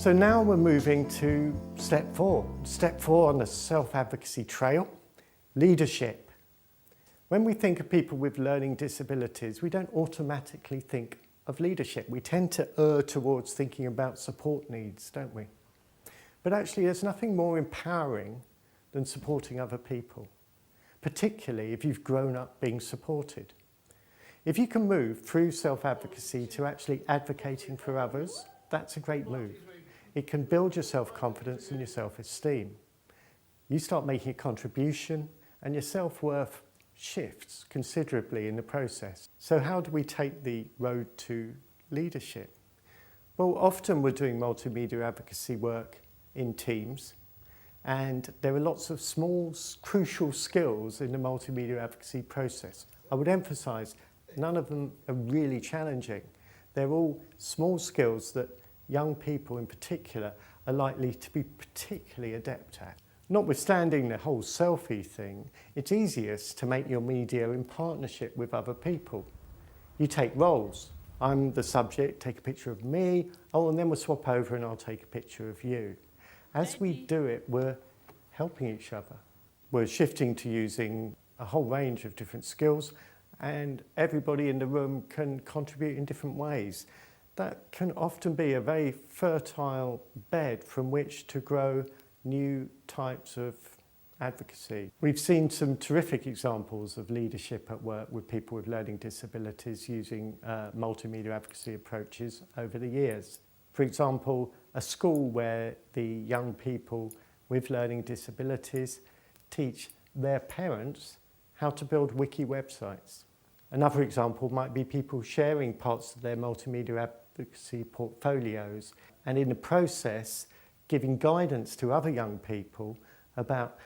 So now we're moving to step 4. Step 4 on the self-advocacy trail, leadership. When we think of people with learning disabilities, we don't automatically think of leadership. We tend to err towards thinking about support needs, don't we? But actually there's nothing more empowering than supporting other people, particularly if you've grown up being supported. If you can move through self-advocacy to actually advocating for others, that's a great move. It can build your self-confidence and your self-esteem. You start making a contribution and your self-worth shifts considerably in the process. So how do we take the road to leadership? Well, often we're doing multimedia advocacy work in teams, and there are lots of small, crucial skills in the multimedia advocacy process. I would emphasise none of them are really challenging. They're all small skills that young people in particular are likely to be particularly adept at. Notwithstanding the whole selfie thing, it's easiest to make your media in partnership with other people. You take roles. I'm the subject, take a picture of me, and then we'll swap over and I'll take a picture of you. As we do it, we're helping each other. We're shifting to using a whole range of different skills, and everybody in the room can contribute in different ways. That can often be a very fertile bed from which to grow new types of advocacy. We've seen some terrific examples of leadership at work with people with learning disabilities using multimedia advocacy approaches over the years. For example, a school where the young people with learning disabilities teach their parents how to build wiki websites. Another example might be people sharing parts of their multimedia advocacy portfolios, and in the process giving guidance to other young people about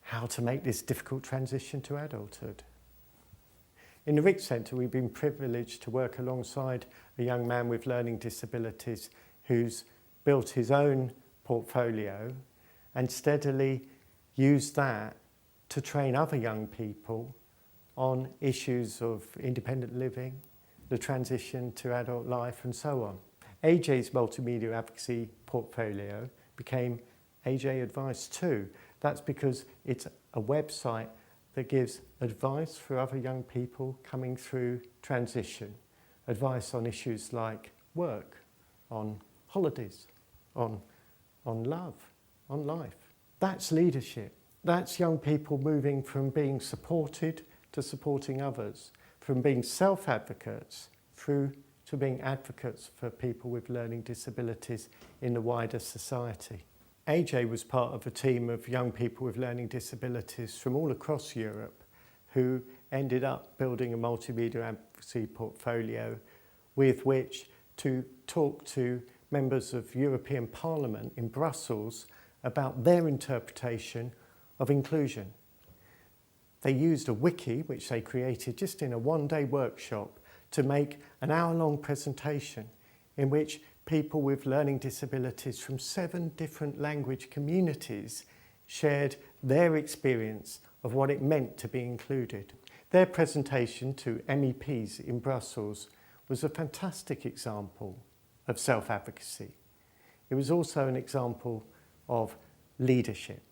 how to make this difficult transition to adulthood. In the Rick Centre, we've been privileged to work alongside a young man with learning disabilities who's built his own portfolio and steadily used that to train other young people on issues of independent living, the transition to adult life, and so on. AJ's multimedia advocacy portfolio became AJ Advice 2. That's because it's a website that gives advice for other young people coming through transition. Advice on issues like work, on holidays, on love, on life. That's leadership. That's young people moving from being supported to supporting others, from being self-advocates through to being advocates for people with learning disabilities in the wider society. AJ was part of a team of young people with learning disabilities from all across Europe who ended up building a multimedia advocacy portfolio with which to talk to members of European Parliament in Brussels about their interpretation of inclusion. They used a wiki, which they created just in a one-day workshop, to make an hour-long presentation in which people with learning disabilities from 7 different language communities shared their experience of what it meant to be included. Their presentation to MEPs in Brussels was a fantastic example of self-advocacy. It was also an example of leadership.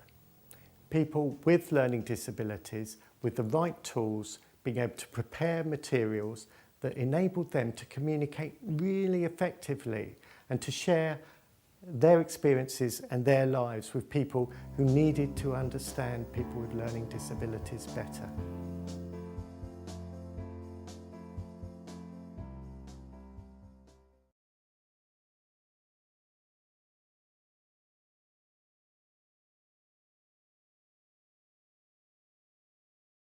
People with learning disabilities, with the right tools, being able to prepare materials that enabled them to communicate really effectively and to share their experiences and their lives with people who needed to understand people with learning disabilities better.